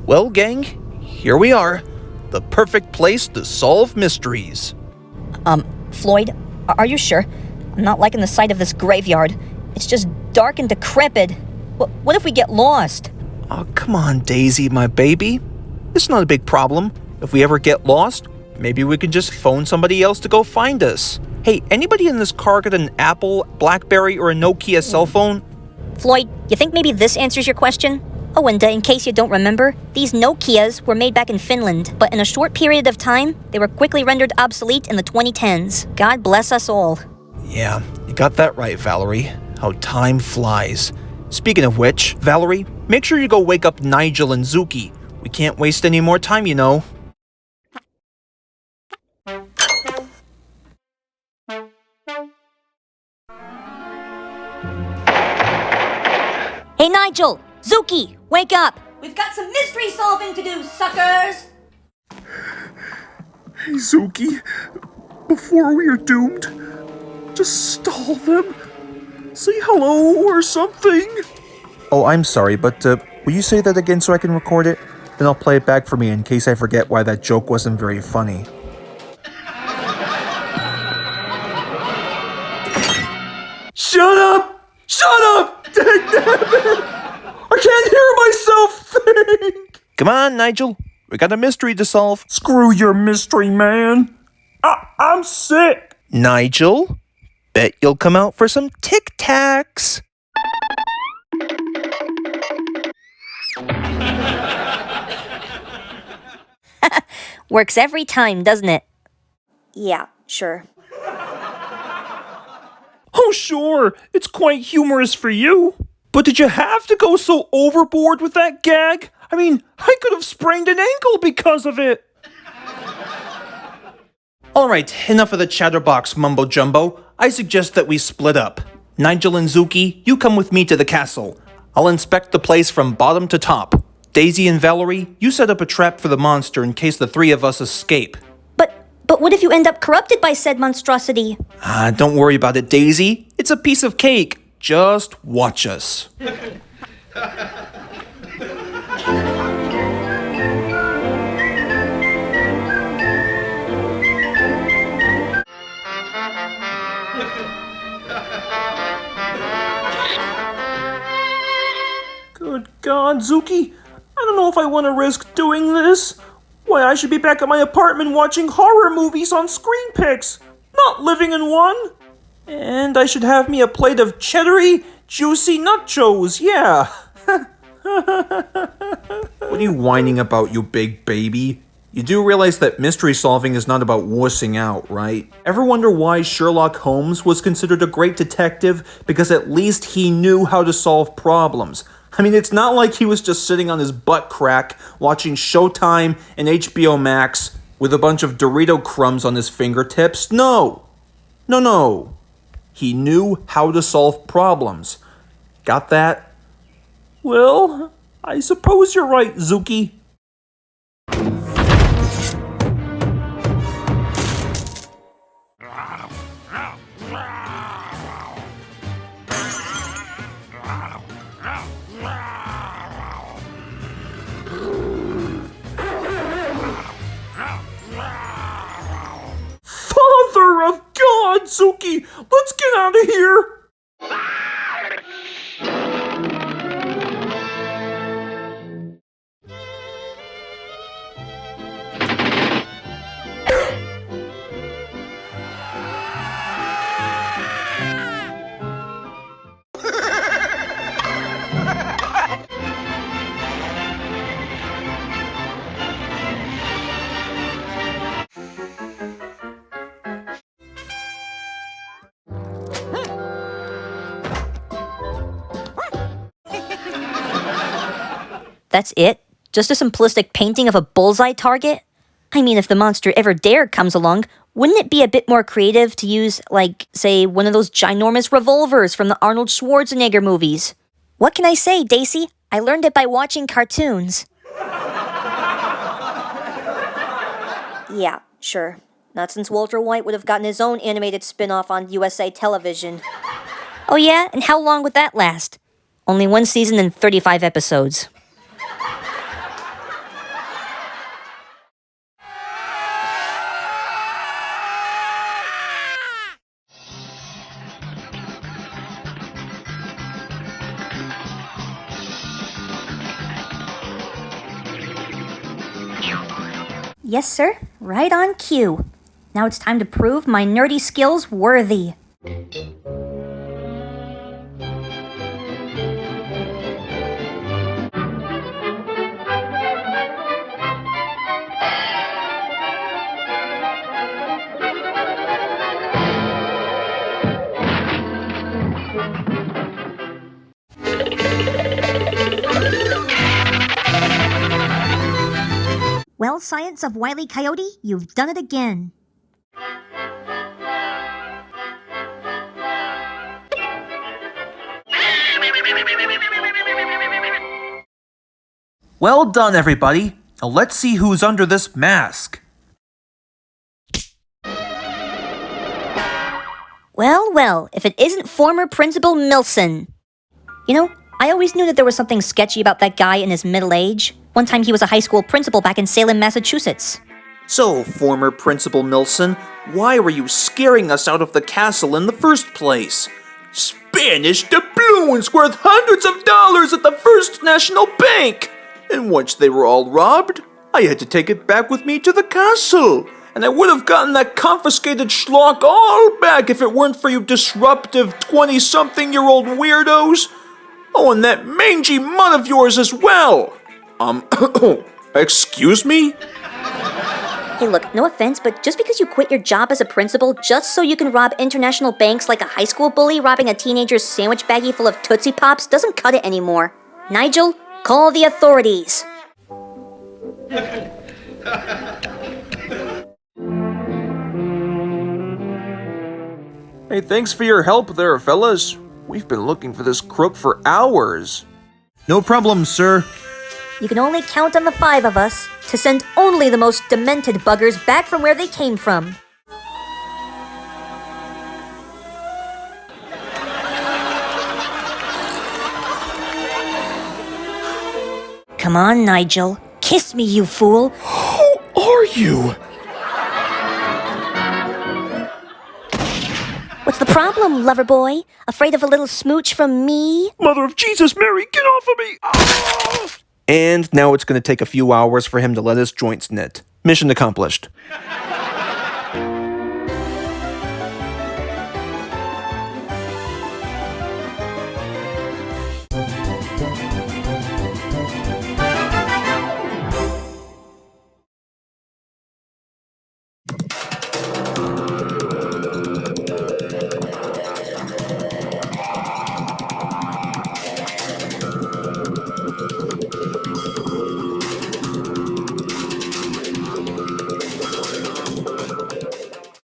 Well, gang, here we are. The perfect place to solve mysteries. Floyd, are you sure? I'm not liking the sight of this graveyard. It's just dark and decrepit. What if we get lost? Oh, come on, Daisy, my baby. It's not a big problem. If we ever get lost, maybe we can just phone somebody else to go find us. Hey, anybody in this car got an Apple, BlackBerry, or a Nokia cell phone? Floyd, you think maybe this answers your question? Oh, and in case you don't remember, these Nokias were made back in Finland, but in a short period of time, they were quickly rendered obsolete in the 2010s. God bless us all. Yeah, you got that right, Valerie. How time flies. Speaking of which, Valerie, make sure you go wake up Nigel and Zukey. We can't waste any more time, you know. Hey, Nigel! Zukey! Wake up! We've got some mystery solving to do, suckers! Hey, Zukey, before we are doomed, just stall them. Say hello or something. Oh, I'm sorry, but will you say that again so I can record it? Then I'll play it back for me in case I forget why that joke wasn't very funny. Shut up! Shut up! Dang I can't hear myself think! Come on, Nigel. We got a mystery to solve. Screw your mystery, man. I'm sick. Nigel, bet you'll come out for some Tic Tacs. Works every time, doesn't it? Yeah, sure. Oh, sure. It's quite humorous for you. But did you have to go so overboard with that gag? I mean, I could have sprained an ankle because of it. Alright, enough of the chatterbox mumbo-jumbo. I suggest that we split up. Nigel and Zukey, you come with me to the castle. I'll inspect the place from bottom to top. Daisy and Valerie, you set up a trap for the monster in case the three of us escape. But what if you end up corrupted by said monstrosity? Don't worry about it, Daisy. It's a piece of cake. Just watch us. Good God, Zukey. I don't know if I want to risk doing this. Why, I should be back at my apartment watching horror movies on Screen Pics, not living in one. And I should have me a plate of cheddary, juicy nachos, yeah. What are you whining about, you big baby? You do realize that mystery solving is not about wussing out, right? Ever wonder why Sherlock Holmes was considered a great detective? Because at least he knew how to solve problems. I mean, it's not like he was just sitting on his butt crack watching Showtime and HBO Max with a bunch of Dorito crumbs on his fingertips. No. He knew how to solve problems. Got that? Well, I suppose you're right, Zukey. Father of God, Zukey, let's get out of here. That's it? Just a simplistic painting of a bullseye target? I mean, if the monster ever dare comes along, wouldn't it be a bit more creative to use, like, say, one of those ginormous revolvers from the Arnold Schwarzenegger movies? What can I say, Daisy? I learned it by watching cartoons. Yeah, sure. Not since Walter White would have gotten his own animated spin-off on USA Television. Oh yeah? And how long would that last? Only one season and 35 episodes. Yes, sir. Right on cue. Now it's time to prove my nerdy skills worthy. Well, Science of Wile E. Coyote, you've done it again. Well done, everybody. Now let's see who's under this mask. Well, if it isn't former Principal Milson. You know, I always knew that there was something sketchy about that guy in his middle age. One time he was a high school principal back in Salem, Massachusetts. So, former Principal Milson, why were you scaring us out of the castle in the first place? Spanish doubloons worth hundreds of dollars at the First National Bank! And once they were all robbed, I had to take it back with me to the castle. And I would have gotten that confiscated schlock all back if it weren't for you disruptive 20-something-year-old weirdos. Oh, and that mangy mutt of yours as well. Excuse me? Hey, look, no offense, but just because you quit your job as a principal just so you can rob international banks like a high school bully robbing a teenager's sandwich baggie full of Tootsie Pops doesn't cut it anymore. Nigel, call the authorities. Hey, thanks for your help there, fellas. We've been looking for this crook for hours. No problem, sir. You can only count on the 5 of us to send only the most demented buggers back from where they came from. Come on, Nigel. Kiss me, you fool. Who are you? What's the problem, lover boy? Afraid of a little smooch from me? Mother of Jesus, Mary, get off of me! Ah! And now it's going to take a few hours for him to let his joints knit. Mission accomplished.